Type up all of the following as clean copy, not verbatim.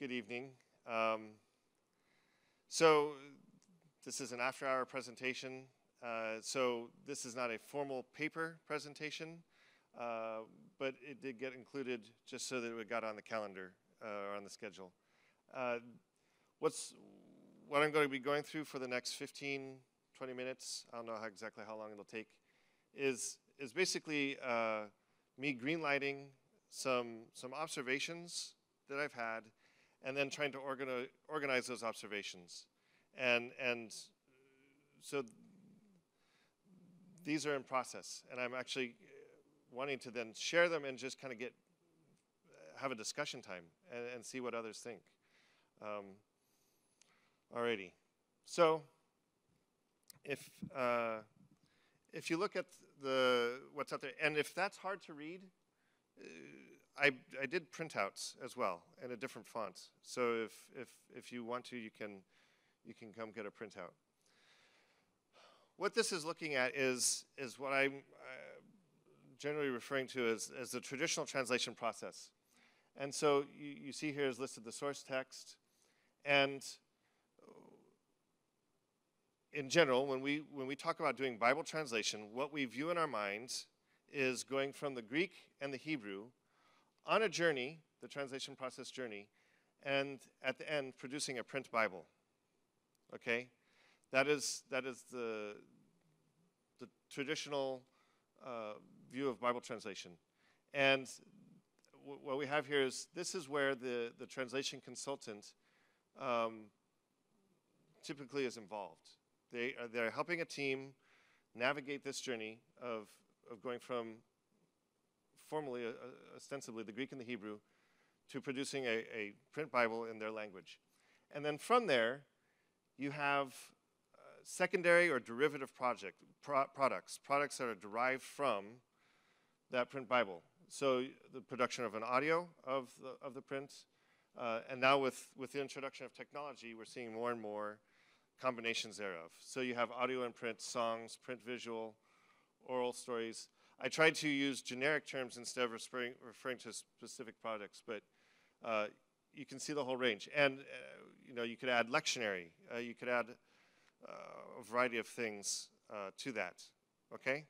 good evening. So this is an after-hour presentation. So this is not a formal paper presentation, but it did get included just so that it got on the calendar or on the schedule. What I'm going to be going through for the next 15, 20 minutes, I don't know exactly how long it'll take, is basically me greenlighting some observations that I've had, and then trying to organize those observations. And so these are in process, and I'm actually wanting to then share them and just kind of have a discussion time and see what others think. Alrighty, so if you look at what's out there, and if that's hard to read, I did printouts as well in a different font. So if you want to, you can come get a printout. What this is looking at is what I'm generally referring to as the traditional translation process. And so you see here is listed the source text, and in general, when we talk about doing Bible translation, what we view in our minds is going from the Greek and the Hebrew on a journey, the translation process journey, and at the end producing a print Bible. Okay, that is the traditional view of Bible translation. And what we have here is this is where the translation consultant typically is involved. They're helping a team navigate this journey of going from formally, ostensibly, the Greek and the Hebrew, to producing a print Bible in their language. And then from there, you have secondary or derivative products that are derived from that print Bible. So the production of an audio of the print, and now with the introduction of technology, we're seeing more and more combinations thereof. So you have audio and print, songs, print visual, oral stories. I tried to use generic terms instead of referring to specific products, but you can see the whole range. And you could add lectionary. You could add a variety of things to that. Okay?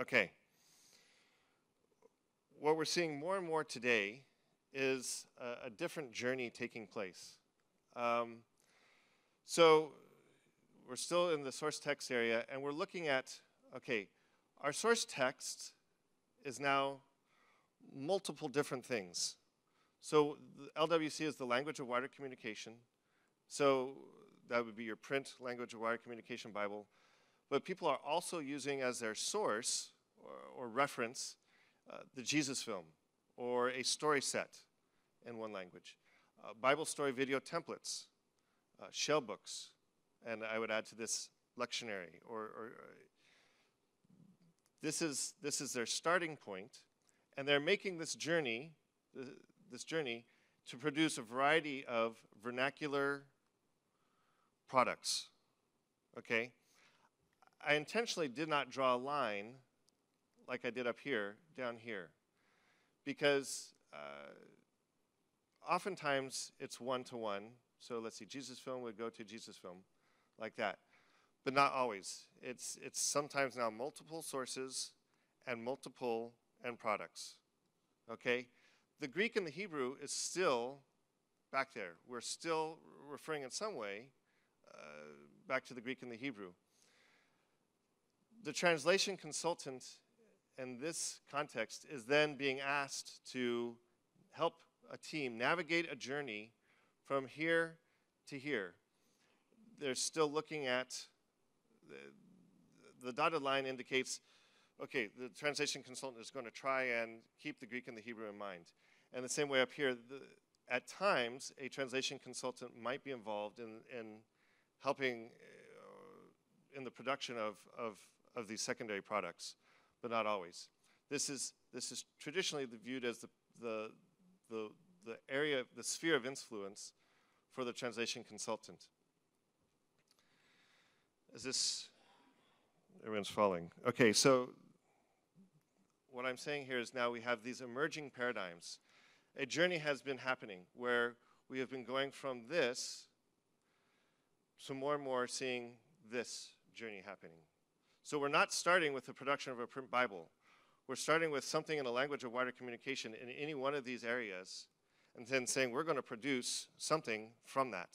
Okay. What we're seeing more and more today is a different journey taking place. So we're still in the source text area, and we're looking at, okay, our source text is now multiple different things. So the LWC is the language of wider communication. So that would be your print language of wider communication Bible. But people are also using as their source or reference the Jesus film or a story set in one language. Bible story video templates, shell books, and I would add to this lectionary or this is their starting point, and they're making this journey to produce a variety of vernacular products. Okay, I intentionally did not draw a line like I did up here, down here, because oftentimes it's one-to-one. So let's see, Jesus film would go to Jesus film, like that. But not always. It's sometimes now multiple sources and multiple end products. Okay? The Greek and the Hebrew is still back there. We're still referring in some way back to the Greek and the Hebrew. The translation consultant in this context is then being asked to help a team navigate a journey from here to here. They're still looking at the dotted line indicates, okay, the translation consultant is going to try and keep the Greek and the Hebrew in mind. And the same way up here, at times, a translation consultant might be involved in helping in the production of these secondary products, but not always. This is traditionally viewed as the area, the sphere of influence for the translation consultant. Is this, everyone's following. Okay, so what I'm saying here is now we have these emerging paradigms. A journey has been happening where we have been going from this to more and more seeing this journey happening. So we're not starting with the production of a print Bible. We're starting with something in a language of wider communication in any one of these areas, and then saying we're going to produce something from that.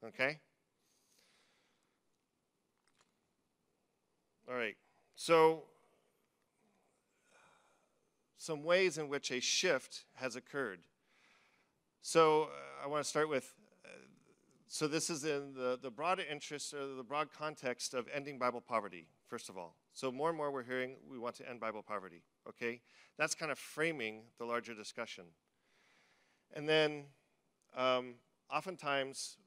Okay? All right. So some ways in which a shift has occurred. So I want to start with, so this is in the broad interest or the broad context of ending Bible poverty, first of all. So more and more we're hearing we want to end Bible poverty, okay? That's kind of framing the larger discussion. And then oftentimes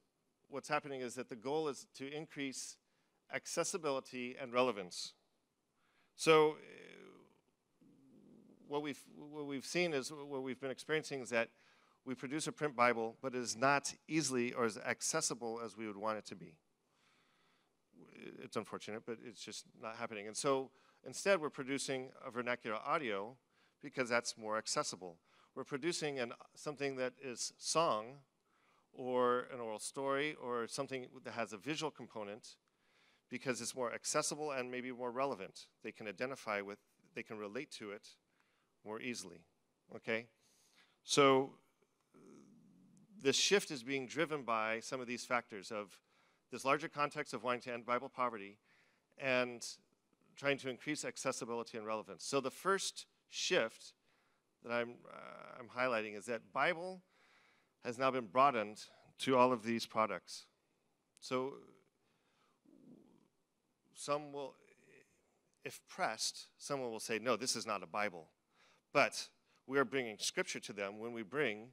what's happening is that the goal is to increase accessibility and relevance. So what we've seen is, what we've been experiencing is that we produce a print Bible, but it is not easily or as accessible as we would want it to be. It's unfortunate, but it's just not happening. And so instead, we're producing a vernacular audio because that's more accessible. We're producing something that is song or an oral story or something that has a visual component because it's more accessible and maybe more relevant. They can identify with, they can relate to it more easily, okay? So this shift is being driven by some of these factors of this larger context of wanting to end Bible poverty and trying to increase accessibility and relevance. So the first shift that I'm highlighting is that Bible has now been broadened to all of these products. So some will, if pressed, someone will say, no, this is not a Bible. But we are bringing scripture to them when we bring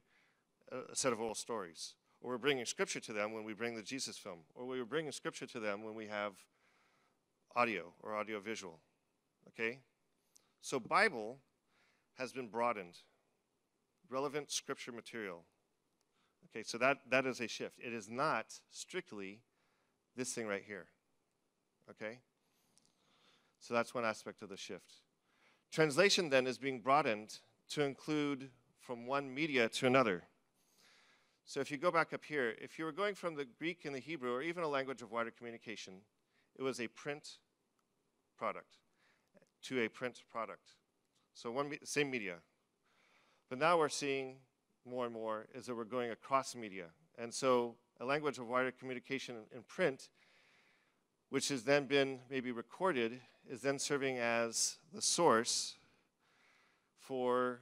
a set of oral stories. Or we're bringing scripture to them when we bring the Jesus film. Or we're bringing scripture to them when we have audio or audio-visual. Okay? So Bible has been broadened. Relevant scripture material. Okay, so that is a shift. It is not strictly this thing right here. Okay? So that's one aspect of the shift. Translation then is being broadened to include from one media to another. So if you go back up here, if you were going from the Greek and the Hebrew, or even a language of wider communication, it was a print product to a print product. So same media. But now we're seeing more and more is that we're going across media. And so a language of wider communication in print, which has then been maybe recorded, is then serving as the source for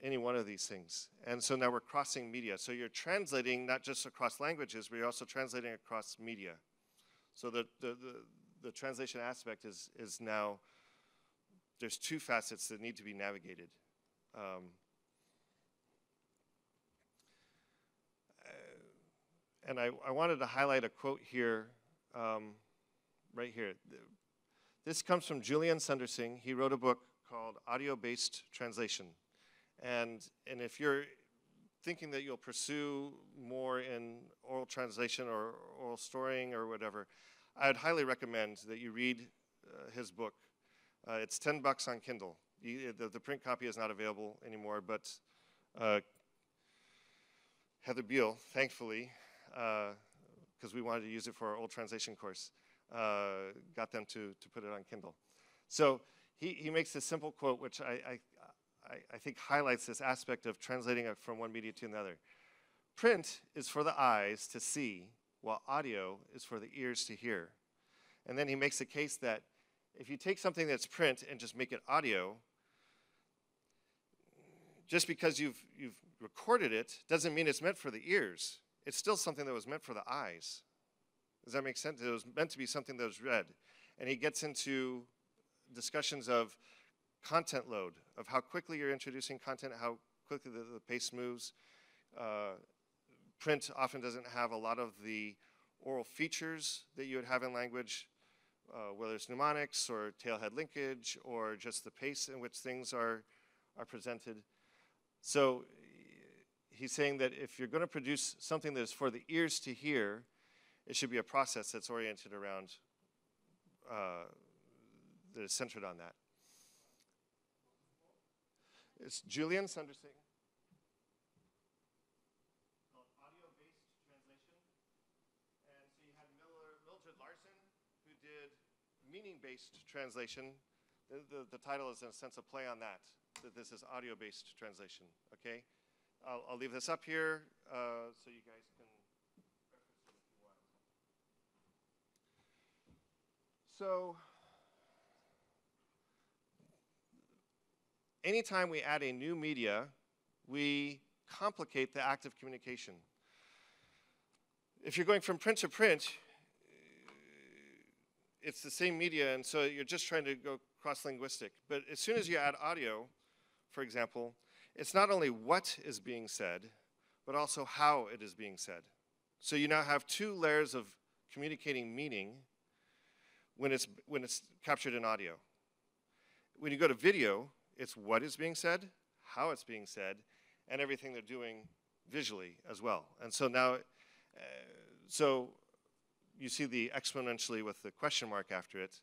any one of these things. And so now we're crossing media. So you're translating not just across languages, but you're also translating across media. So the translation aspect is now, there's two facets that need to be navigated. And I wanted to highlight a quote here, right here. This comes from Julian Sundersing. He wrote a book called Audio-Based Translation. And if you're thinking that you'll pursue more in oral translation or oral storying or whatever, I'd highly recommend that you read his book. It's $10 on Kindle. The print copy is not available anymore, but Heather Beal, thankfully, because we wanted to use it for our old translation course, got them to put it on Kindle. So he makes this simple quote, which I think highlights this aspect of translating it from one media to another. Print is for the eyes to see, while audio is for the ears to hear. And then he makes the case that if you take something that's print and just make it audio, just because you've recorded it doesn't mean it's meant for the ears. It's still something that was meant for the eyes. Does that make sense? It was meant to be something that was read. And he gets into discussions of content load, of how quickly you're introducing content, how quickly the pace moves. Print often doesn't have a lot of the oral features that you would have in language, whether it's mnemonics or tailhead linkage or just the pace in which things are presented. So he's saying that if you're going to produce something that is for the ears to hear, it should be a process that's oriented around, that is centered on that. It's Julian Sundersing, called CD-based translation. The title is in a sense a play on that this is audio-based translation, okay? I'll leave this up here so you guys can reference it if you want. So, anytime we add a new media, we complicate the act of communication. If you're going from print to print, it's the same media, and so you're just trying to go cross-linguistic. But as soon as you add audio, for example, it's not only what is being said, but also how it is being said. So you now have two layers of communicating meaning when it's captured in audio. When you go to video, it's what is being said, how it's being said, and everything they're doing visually as well. And so now, so you see the exponentially with the question mark after it.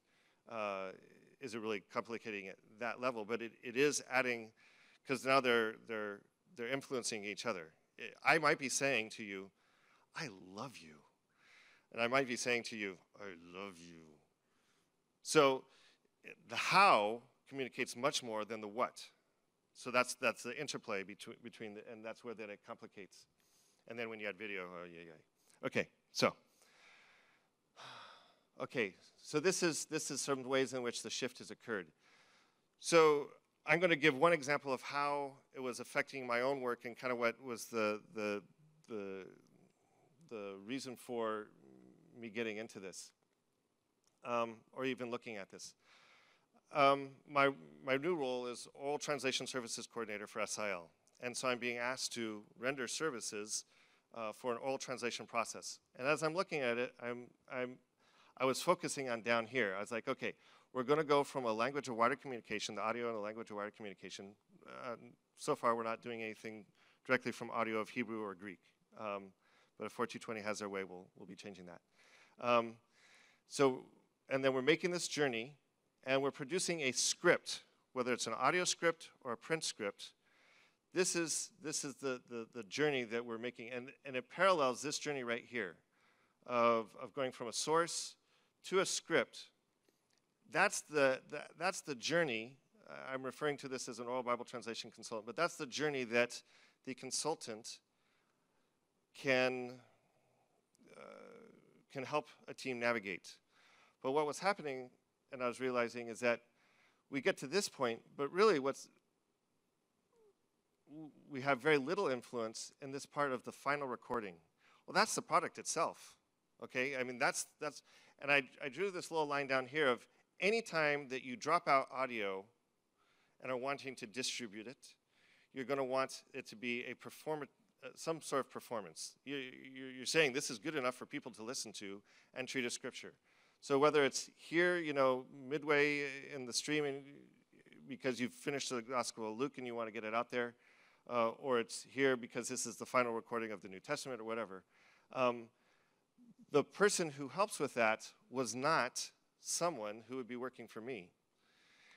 Is it really complicating at that level? But it is adding, because now they're influencing each other. I might be saying to you, I love you. And I might be saying to you, I love you. So the how communicates much more than the what. So that's the interplay between the, and that's where then it complicates. And then when you add video, oh yeah, yeah. Okay, so this is some ways in which the shift has occurred. So I'm going to give one example of how it was affecting my own work and kind of what was the reason for me getting into this, or even looking at this. My new role is Oral Translation Services Coordinator for SIL, and so I'm being asked to render services for an oral translation process. And as I'm looking at it, I was focusing on down here. I was like, okay, we're going to go from a language of wider communication, the audio and a language of wider communication. So far, we're not doing anything directly from audio of Hebrew or Greek. But if 4220 has their way, we'll be changing that. And then we're making this journey, and we're producing a script, whether it's an audio script or a print script. This is the journey that we're making, and it parallels this journey right here of going from a source to a script. That's the journey. I'm referring to this as an oral Bible translation consultant, but that's the journey that the consultant can help a team navigate. But what was happening, and I was realizing, is that we get to this point, but really we have very little influence in this part of the final recording. Well, that's the product itself, okay? I mean, and I drew this little line down here of any time that you drop out audio and are wanting to distribute it, you're going to want it to be a some sort of performance. You're saying this is good enough for people to listen to and treat as scripture. So whether it's here, midway in the stream because you've finished the Gospel of Luke and you want to get it out there, or it's here because this is the final recording of the New Testament or whatever, the person who helps with that was not someone who would be working for me.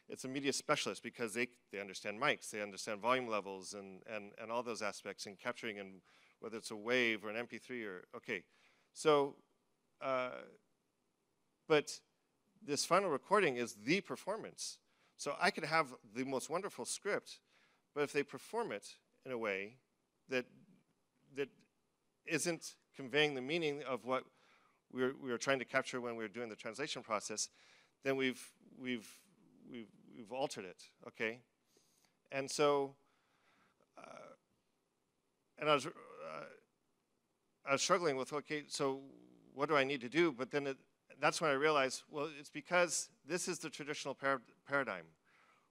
It's a media specialist because they understand mics, they understand volume levels and all those aspects and capturing, and whether it's a wave or an MP3 or, okay. So, but this final recording is the performance. So I could have the most wonderful script, but if they perform it in a way that isn't conveying the meaning of what we were trying to capture when we were doing the translation process, then we've altered it, okay? And so, and I was struggling with, okay, so what do I need to do? But then that's when I realized, well, it's because this is the traditional paradigm.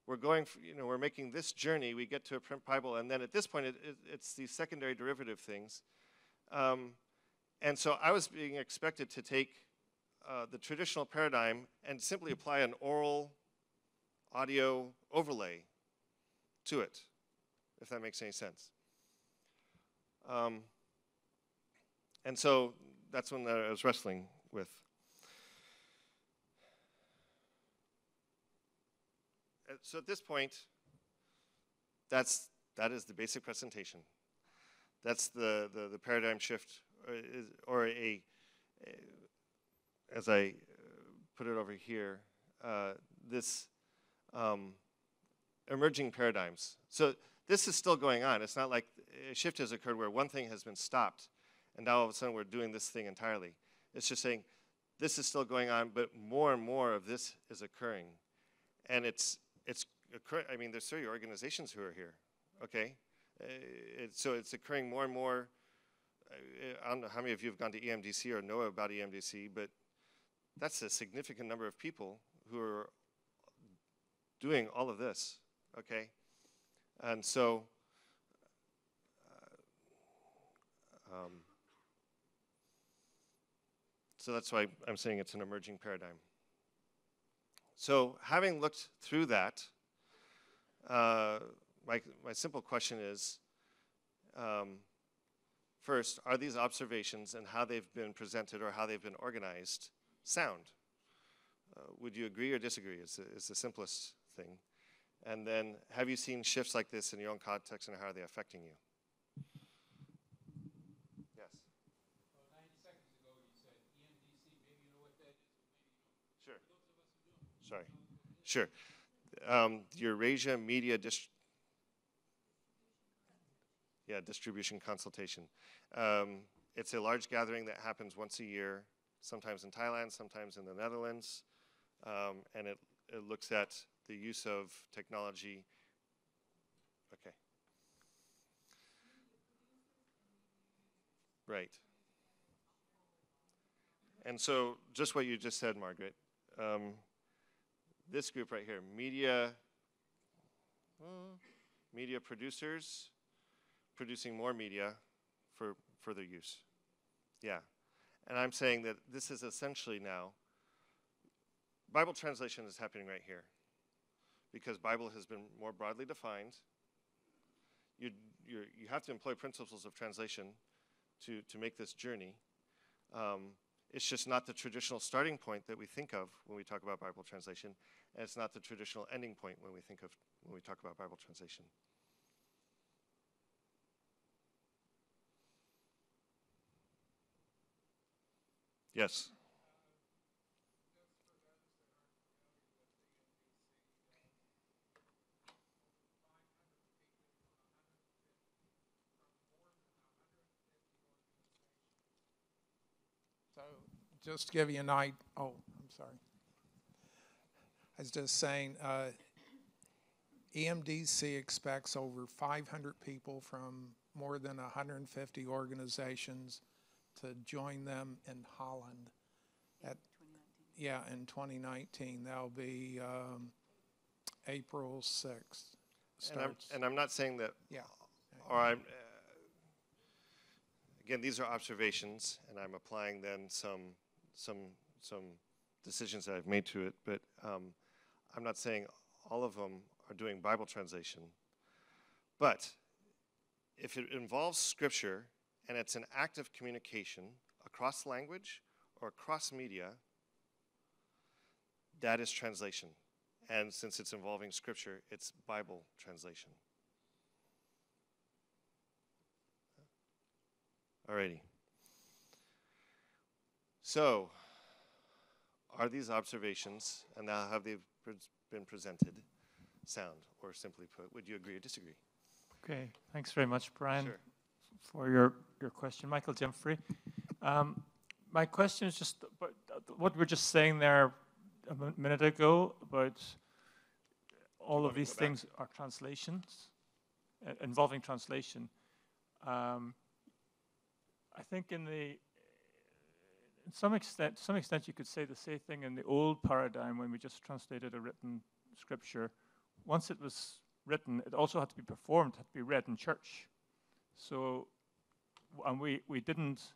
We're going, we're making this journey. We get to a print Bible, and then at this point, it's these secondary derivative things. And so I was being expected to take the traditional paradigm and simply apply an oral audio overlay to it, if that makes any sense. And so that's when I was wrestling with. So at this point, that is the basic presentation. That's the paradigm shift, or as I put it over here, this emerging paradigms. So this is still going on. It's not like a shift has occurred where one thing has been stopped, and now all of a sudden we're doing this thing entirely. It's just saying this is still going on, but more and more of this is occurring. And it's occurring. I mean, there's 30 organizations who are here, okay? So it's occurring more and more. I don't know how many of you have gone to EMDC or know about EMDC, but that's a significant number of people who are doing all of this, okay? And so, so that's why I'm saying it's an emerging paradigm. So having looked through that, my simple question is, first, are these observations and how they've been presented or how they've been organized sound? Would you agree or disagree is the simplest thing. And then, have you seen shifts like this in your own context, and how are they affecting you? Yes? Well, 90 seconds ago you said EMDC, maybe you know what that is, maybe you don't. Sure. For those of us who don't. Sorry. Sure. Eurasia Media Distribution Consultation. It's a large gathering that happens once a year, sometimes in Thailand, sometimes in the Netherlands, and it looks at the use of technology. Okay. Right. And so, just what you just said, Margaret, this group right here, media producers, producing more media for further use. Yeah. And I'm saying that this is essentially now, Bible translation is happening right here because Bible has been more broadly defined. You have to employ principles of translation to make this journey. It's just not the traditional starting point that we think of when we talk about Bible translation, and it's not the traditional ending point when we talk about Bible translation. Yes. So just to give you an idea, oh, I'm sorry. I was just saying, EMDC expects over 500 people from more than 150 organizations to join them in Holland. In 2019. That'll be April 6th. And I'm not saying that, Yeah. or again, these are observations, and I'm applying then some decisions that I've made to it, but I'm not saying all of them are doing Bible translation. But if it involves Scripture, and it's an act of communication across language or across media, that is translation. And since it's involving Scripture, it's Bible translation. Alrighty. So, are these observations, and now have they been presented, sound, or simply put, would you agree or disagree? Okay, thanks very much, Brian, Sure. for your question. Michael Jeffrey. My question is just about what we were just saying there a minute ago about all of these things are translations, involving translation. I think in some extent you could say the same thing in the old paradigm when we just translated a written scripture. Once it was written, it also had to be performed, had to be read in church. So, and we didn't,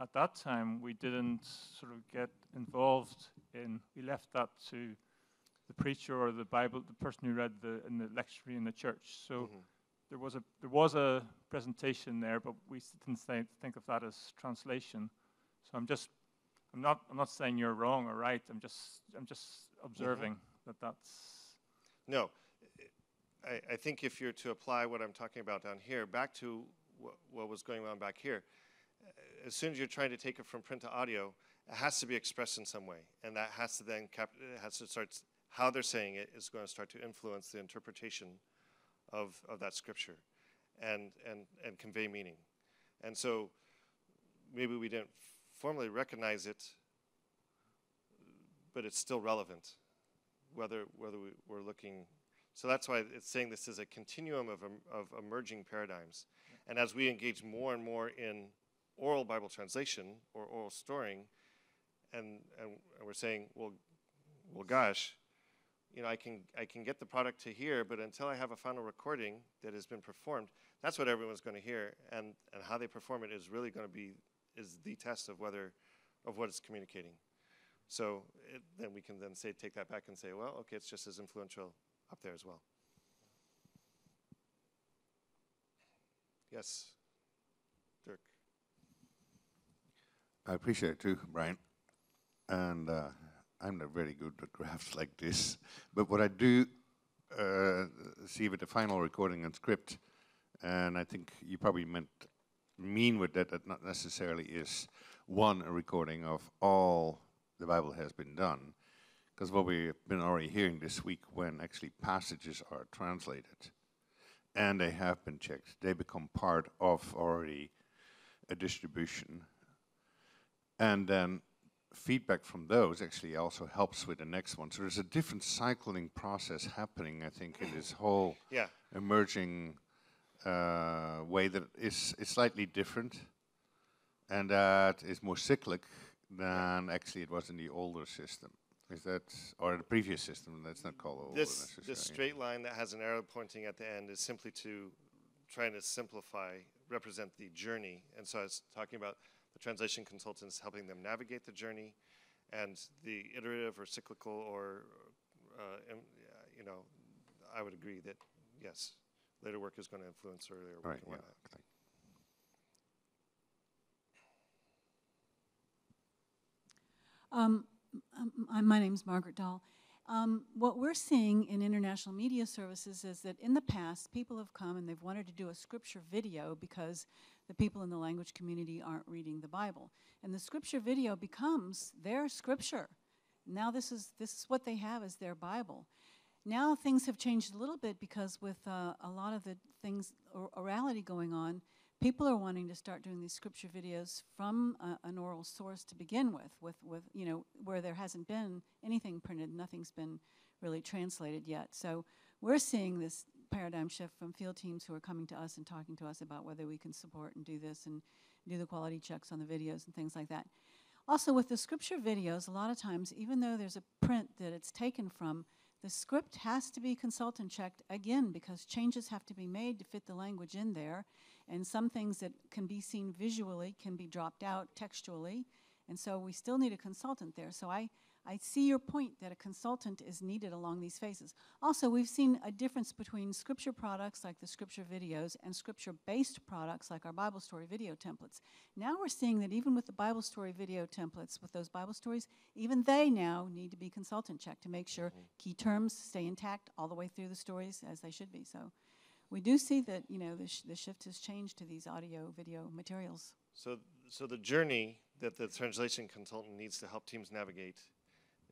at that time, we didn't sort of get involved in, we left that to the preacher or the Bible, the person who read in the lectionary in the church. So there was a presentation there, but we didn't think of that as translation. So I'm not saying you're wrong or right. I'm just observing that's. No, I think if you're to apply what I'm talking about down here back to what was going on back here, as soon as you're trying to take it from print to audio, it has to be expressed in some way, and that has to then it has to start, how they're saying it is going to start to influence the interpretation of that scripture and convey meaning. And so maybe we didn't formally recognize it, but it's still relevant, whether we're looking. So that's why it's saying this is a continuum of emerging paradigms. And as we engage more and more in oral Bible translation or oral storing, and we're saying, well, gosh, you know, I can get the product to here, but until I have a final recording that has been performed, that's what everyone's going to hear, and how they perform it is really going to be the test of what it's communicating. So then we can then take that back and say, well, okay, it's just as influential up there as well. Yes, Dirk. I appreciate it too, Brian. And I'm not very good at graphs like this, but what I do see with the final recording and script, and I think you probably mean with that not necessarily is one, a recording of all the Bible has been done, because what we've been already hearing this week, when actually passages are translated and they have been checked, they become part of already a distribution. And then feedback from those actually also helps with the next one. So there's a different cycling process happening, I think, in this whole emerging way that is slightly different, and that is more cyclic than actually it was in the older system. Is that, or the previous system, that's not called older necessarily. This straight line that has an arrow pointing at the end is simply to trying to simplify, represent the journey. And so I was talking about the translation consultants helping them navigate the journey, and the iterative or cyclical or, you know, I would agree that, yes, later work is going to influence earlier work and whatnot. My name's Margaret Dahl. What we're seeing in international media services is that in the past, people have come and they've wanted to do a scripture video because the people in the language community aren't reading the Bible. And the scripture video becomes their scripture. Now this is what they have as their Bible. Now things have changed a little bit because with a lot of the things, orality going on, people are wanting to start doing these scripture videos from an oral source to begin with you know, where there hasn't been anything printed, nothing's been really translated yet. So we're seeing this paradigm shift from field teams who are coming to us and talking to us about whether we can support and do this and do the quality checks on the videos and things like that. Also with the scripture videos, a lot of times, even though there's a print that it's taken from, the script has to be consultant checked again because changes have to be made to fit the language in there. And some things that can be seen visually can be dropped out textually. And so we still need a consultant there. So I see your point that a consultant is needed along these phases. Also, we've seen a difference between scripture products like the scripture videos and scripture-based products like our Bible story video templates. Now we're seeing that even with the Bible story video templates, with those Bible stories, even they now need to be consultant checked to make sure key terms stay intact all the way through the stories as they should be. So we do see that, you know, the shift has changed to these audio video materials. So the journey that the translation consultant needs to help teams navigate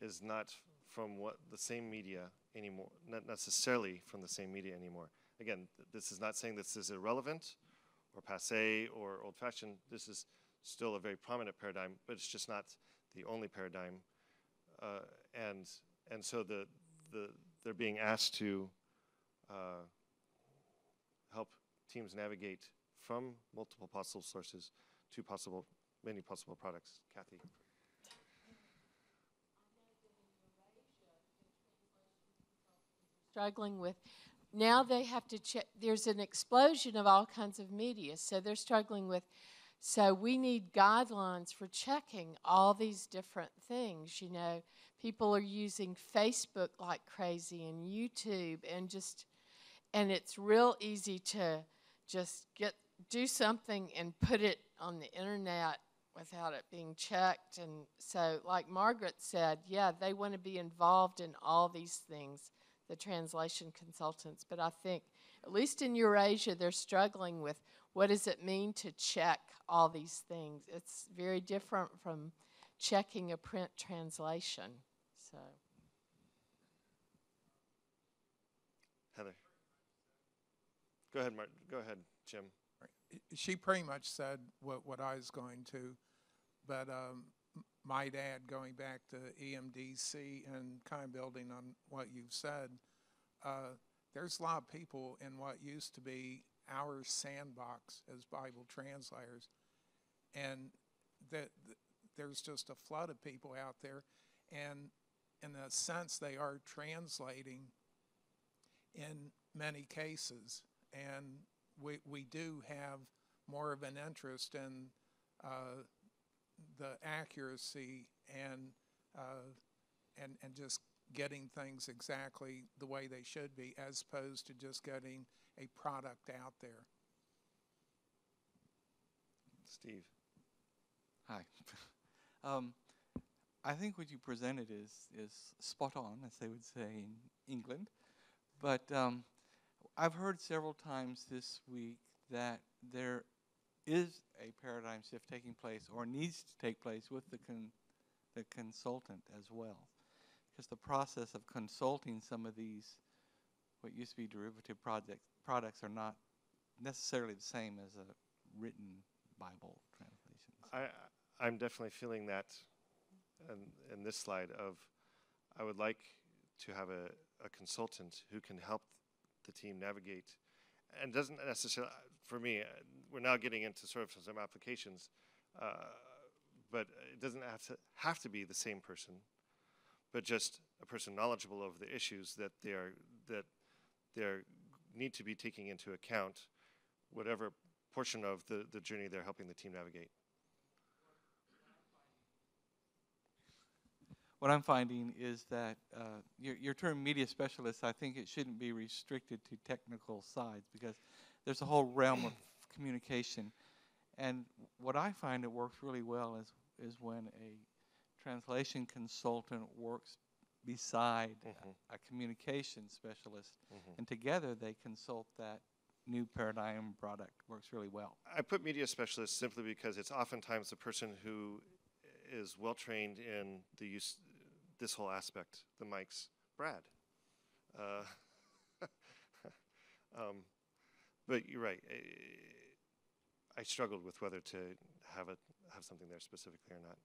is not from the same media anymore, not necessarily from the same media anymore. Again, this is not saying this is irrelevant or passé or old-fashioned. This is still a very prominent paradigm, but it's just not the only paradigm. And so they're being asked to help teams navigate from multiple possible sources to many possible products. Kathy. Struggling with, now they have to check, there's an explosion of all kinds of media, so they're struggling with, so we need guidelines for checking all these different things. You know, people are using Facebook like crazy and YouTube and it's real easy to just do something and put it on the internet without it being checked. And so like Margaret said, yeah, they want to be involved in all these things, the translation consultants, but I think, at least in Eurasia, they're struggling with what does it mean to check all these things. It's very different from checking a print translation. So. Heather. Go ahead, Martin. Go ahead, Jim. She pretty much said what I was going to, but might add, going back to EMDC and kind of building on what you've said, there's a lot of people in what used to be our sandbox as Bible translators, and there's just a flood of people out there, and in a sense they are translating in many cases, and we do have more of an interest in the accuracy and just getting things exactly the way they should be, as opposed to just getting a product out there. Steve. Hi. I think what you presented is spot on, as they would say in England. But I've heard several times this week that there is a paradigm shift taking place, or needs to take place, with the consultant as well. Because the process of consulting some of these, what used to be derivative products, are not necessarily the same as a written Bible translation. I'm definitely feeling that in this slide of, I would like to have a consultant who can help the team navigate, and doesn't necessarily, for me, we're now getting into sort of some applications, but it doesn't have to be the same person, but just a person knowledgeable of the issues that they need to be taking into account, whatever portion of the journey they're helping the team navigate. What I'm finding is that your term media specialist, I think it shouldn't be restricted to technical sides, because there's a whole realm of communication. And what I find it works really well is when a translation consultant works beside a communication specialist, and together they consult that new paradigm product. Works really well. I put media specialist simply because it's oftentimes the person who is well trained in the use, this whole aspect, the mics. Brad. But you're right. I struggled with whether to have something there specifically or not.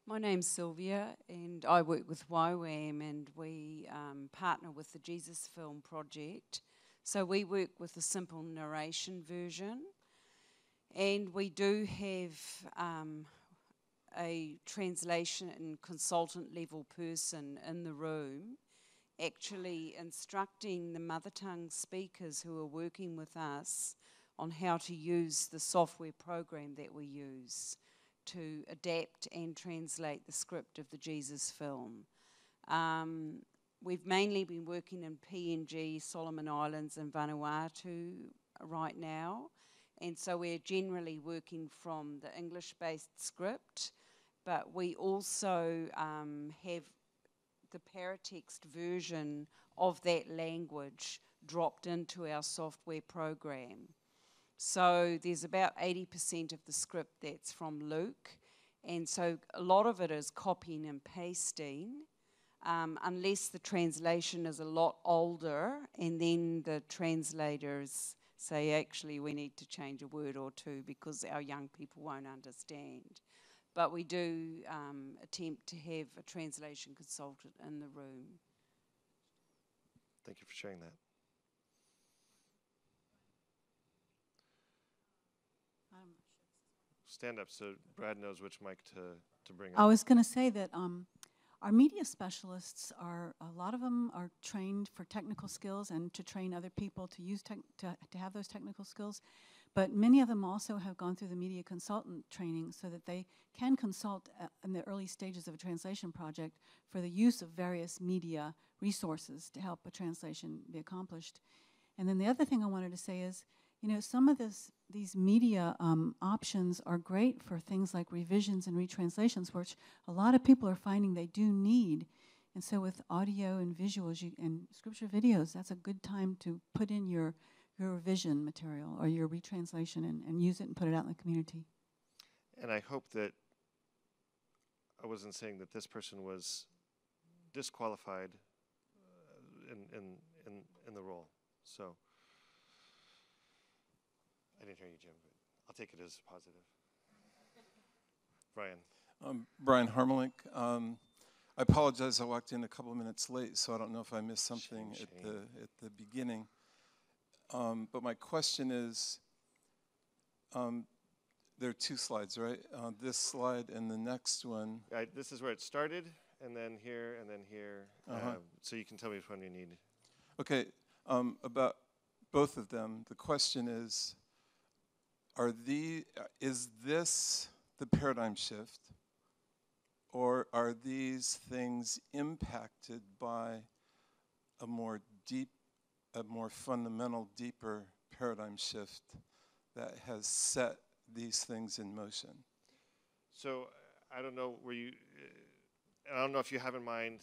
My name's Sylvia, and I work with YWAM, and we partner with the Jesus Film Project. So we work with the simple narration version, and we do have a translation and consultant level person in the room, actually instructing the mother tongue speakers who are working with us on how to use the software program that we use to adapt and translate the script of the Jesus film. We've mainly been working in PNG, Solomon Islands and Vanuatu right now, and so we're generally working from the English-based script, but we also have the paratext version of that language dropped into our software program. So there's about 80% of the script that's from Luke, and so a lot of it is copying and pasting, unless the translation is a lot older, and then the translators say, actually, we need to change a word or two because our young people won't understand. But we do attempt to have a translation consultant in the room. Thank you for sharing that. Stand up so Brad knows which mic to bring up. I was going to say that our media specialists a lot of them are trained for technical skills and to train other people to use to have those technical skills. But many of them also have gone through the media consultant training so that they can consult in the early stages of a translation project for the use of various media resources to help a translation be accomplished. And then the other thing I wanted to say is, you know, some of these media options are great for things like revisions and retranslations, which a lot of people are finding they do need. And so with audio and visuals and scripture videos, that's a good time to put in your revision material or your retranslation and use it and put it out in the community. And I hope that I wasn't saying that this person was disqualified in the role. So I didn't hear you, Jim, but I'll take it as positive. Brian. Brian Harmelink. I apologize. I walked in a couple of minutes late, so I don't know if I missed something at the beginning. But my question is, there are two slides, right? This slide and the next one. Right, this is where it started, and then here, and then here. So you can tell me which one you need. Okay, about both of them, the question is, is this the paradigm shift, or are these things impacted by a more fundamental, deeper paradigm shift that has set these things in motion? So I don't know where you, I don't know if you have in mind,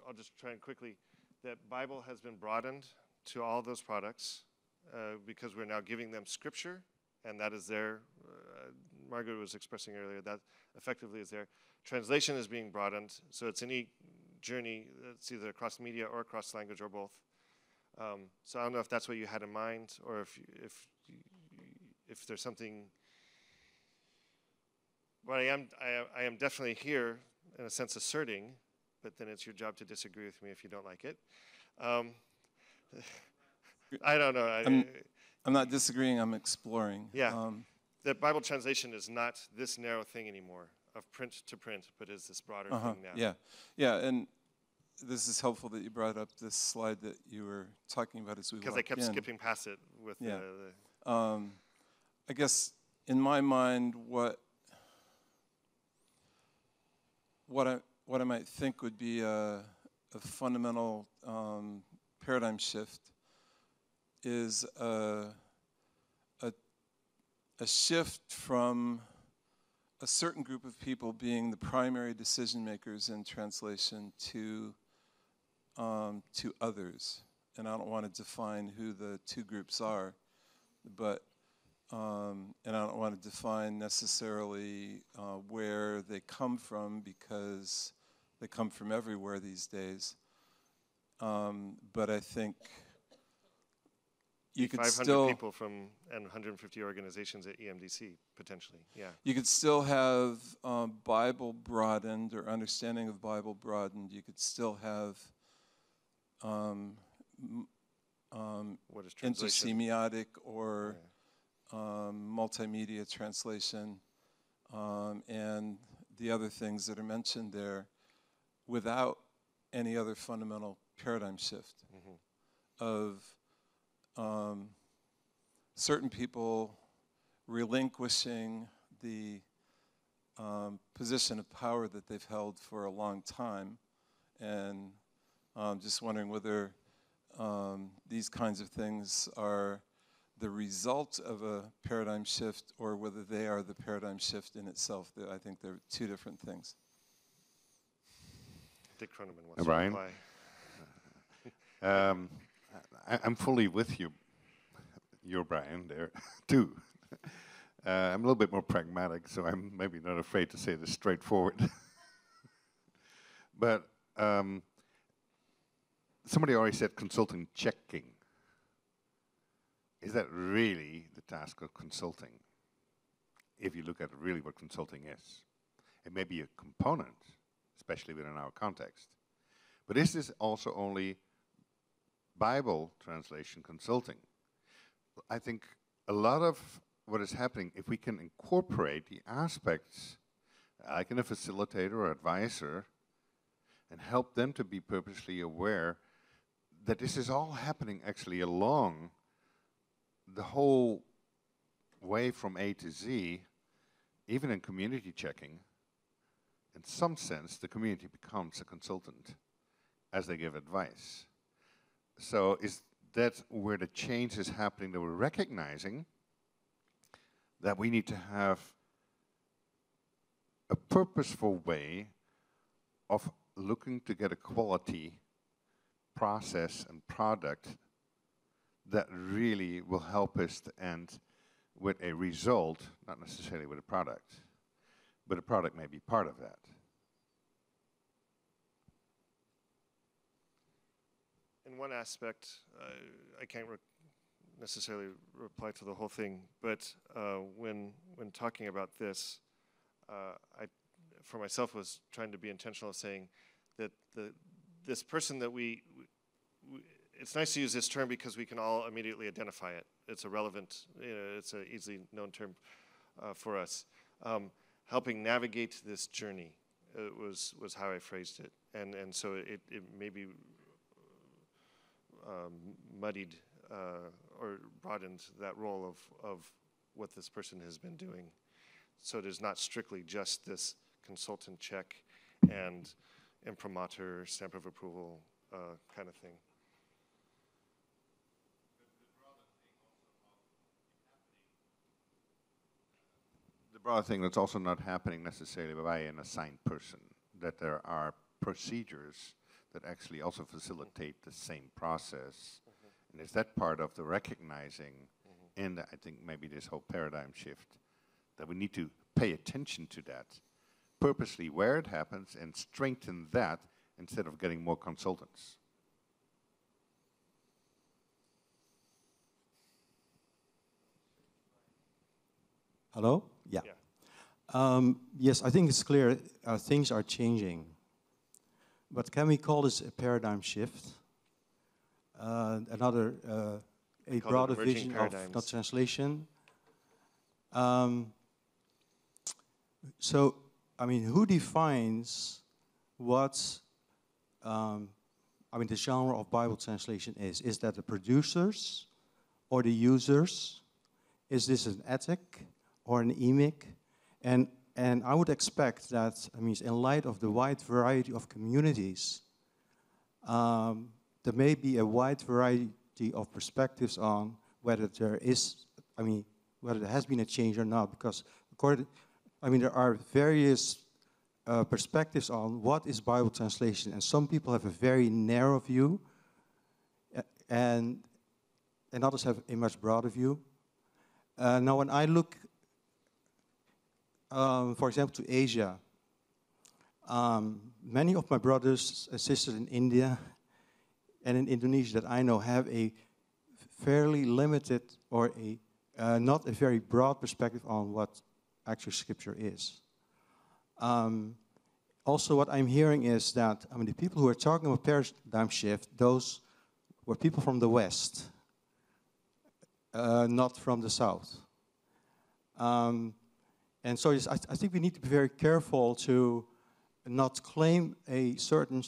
I'll just try and quickly, that Bible has been broadened to all those products because we're now giving them scripture, and that is there. Margaret was expressing earlier that effectively is there. Translation is being broadened, so it's any journey that's either across media or across language or both. So I don't know if that's what you had in mind, or if there's something. But I am definitely here in a sense asserting, but then it's your job to disagree with me if you don't like it. I don't know. I'm not disagreeing, I'm exploring. Yeah. The Bible translation is not this narrow thing anymore, of print to print, but is this broader thing now. Yeah, and this is helpful that you brought up this slide that you were talking about as we walked in. Because I kept skipping past it with the I guess in my mind, what I might think would be a fundamental paradigm shift is a shift from a certain group of people being the primary decision makers in translation to others. And I don't want to define who the two groups are, but and I don't want to define necessarily where they come from, because they come from everywhere these days. But I think you could 500 still people from and 150 organizations at EMDC potentially. Yeah. You could still have Bible broadened, or understanding of Bible broadened. You could still have What is translation? intersemiotic or multimedia translation, and the other things that are mentioned there, without any other fundamental paradigm shift of certain people relinquishing the position of power that they've held for a long time, and just wondering whether these kinds of things are the result of a paradigm shift, or whether they are the paradigm shift in itself. I think they're two different things. Dick Croneman wants Brian? to reply. I'm fully with you. You're Brian there, too. I'm a little bit more pragmatic, so I'm maybe not afraid to say this straightforward. But somebody already said consulting checking. Is that really the task of consulting? If you look at really what consulting is. It may be a component, especially within our context. But is this also only Bible translation consulting? I think a lot of what is happening, if we can incorporate the aspects, like in a facilitator or advisor, and help them to be purposely aware that this is all happening actually along the whole way from A to Z, even in community checking. In some sense, the community becomes a consultant as they give advice. So is that where the change is happening, that we're recognizing that we need to have a purposeful way of looking to get a quality process and product that really will help us and with a result, not necessarily with a product, but a product may be part of that. In one aspect, I can't necessarily reply to the whole thing, but when talking about this, I, for myself, was trying to be intentional, saying that this person that it's nice to use this term because we can all immediately identify it. It's a relevant, it's an easily known term for us. Helping navigate this journey was how I phrased it, and so it maybe muddied or broadened that role of what this person has been doing. So it is not strictly just this consultant check and imprimatur, stamp of approval kind of thing. The broader thing that's also not happening necessarily by an assigned person, that there are procedures that actually also facilitate the same process. And is that part of the recognizing in, I think, maybe this whole paradigm shift, that we need to pay attention to that purposely where it happens and strengthen that instead of getting more consultants. Hello? Yeah. Yes, I think it's clear things are changing. But can we call this a paradigm shift? Another, a broader vision of the translation. So, I mean, who defines what, the genre of Bible translation is? Is that the producers or the users? Is this an ethic or an emic? And I would expect that, in light of the wide variety of communities, there may be a wide variety of perspectives on whether there is, whether there has been a change or not, because there are various perspectives on what is Bible translation, and some people have a very narrow view, and others have a much broader view. Now, when I look, for example, to Asia, many of my brothers and sisters in India and in Indonesia that I know have a fairly limited or not a very broad perspective on what actual scripture is. Also, what I'm hearing is that the people who are talking about paradigm shift, those were people from the West, not from the South. And so I think we need to be very careful to not claim a certain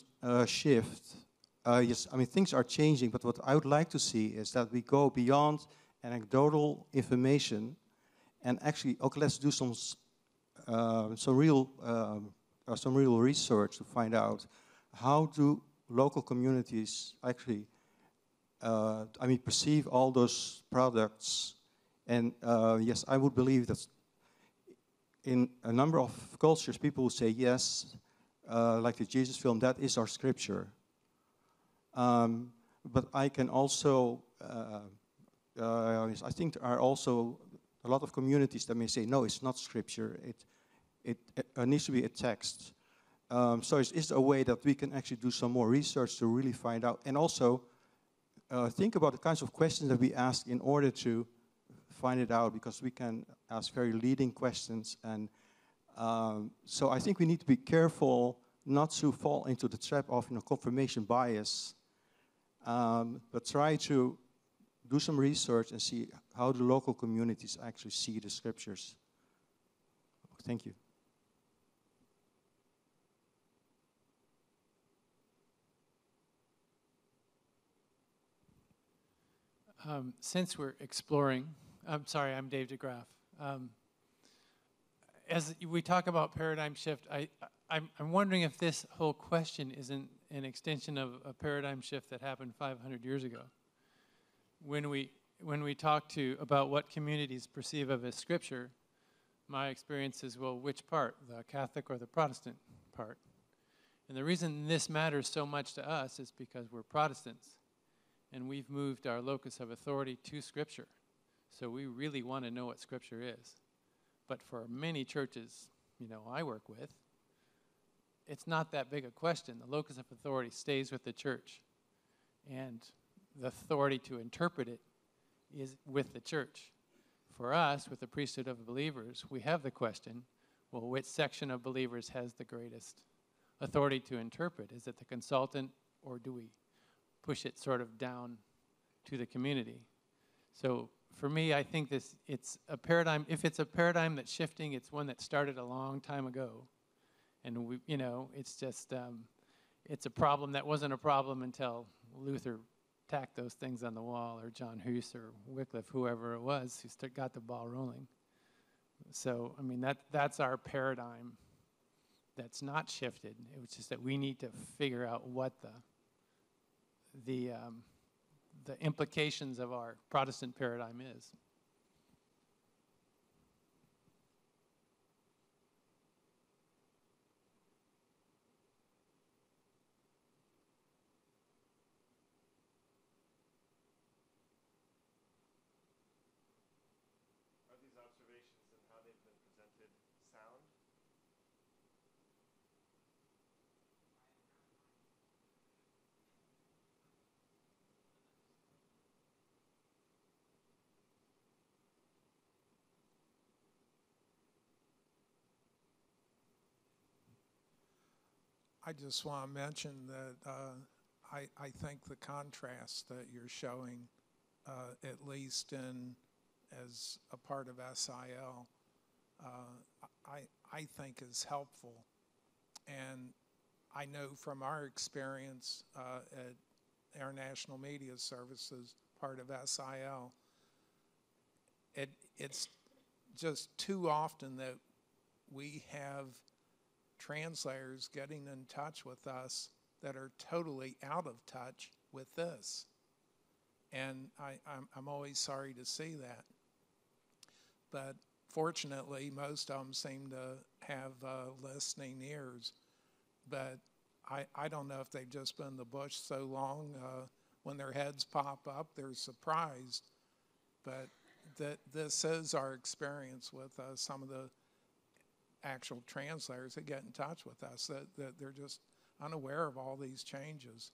shift. Yes, things are changing, but what I would like to see is that we go beyond anecdotal information and actually, okay, let's do some real research to find out how do local communities actually, perceive all those products. And yes, I would believe that in a number of cultures, people will say, yes, like the Jesus film, that is our scripture. But I can also, I think there are also a lot of communities that may say, no, it's not scripture. It needs to be a text. So it's a way that we can actually do some more research to really find out. And also think about the kinds of questions that we ask in order to find it out, because we can ask very leading questions. And so I think we need to be careful not to fall into the trap of confirmation bias, but try to do some research and see how the local communities actually see the scriptures. Thank you. Since we're exploring, I'm sorry, I'm Dave DeGraff. As we talk about paradigm shift, I'm wondering if this whole question isn't an extension of a paradigm shift that happened 500 years ago. When we talk about what communities perceive of as scripture, my experience is, well, which part, the Catholic or the Protestant part? And the reason this matters so much to us is because we're Protestants, and we've moved our locus of authority to scripture. So we really want to know what Scripture is. But for many churches, I work with, it's not that big a question. The locus of authority stays with the church, and the authority to interpret it is with the church. For us, with the priesthood of believers, we have the question, well, which section of believers has the greatest authority to interpret? Is it the consultant, or do we push it sort of down to the community? So for me, I think it's a paradigm. If it's a paradigm that's shifting, it's one that started a long time ago. And it's just, it's a problem that wasn't a problem until Luther tacked those things on the wall, or John Hus or Wycliffe, whoever it was, who got the ball rolling. So, I mean, that's our paradigm that's not shifted. It was just that we need to figure out what the implications of our Protestant paradigm is. Are these observations and how they've been presented sound? I just want to mention that I think the contrast that you're showing, at least as a part of SIL, I think is helpful. And I know from our experience at International Media Services, part of SIL, it's just too often that we have translators getting in touch with us that are totally out of touch with this. And I'm always sorry to see that. But fortunately, most of them seem to have listening ears. But I don't know if they've just been in the bush so long, when their heads pop up, they're surprised. But this is our experience with some of the actual translators that get in touch with us, that they're just unaware of all these changes.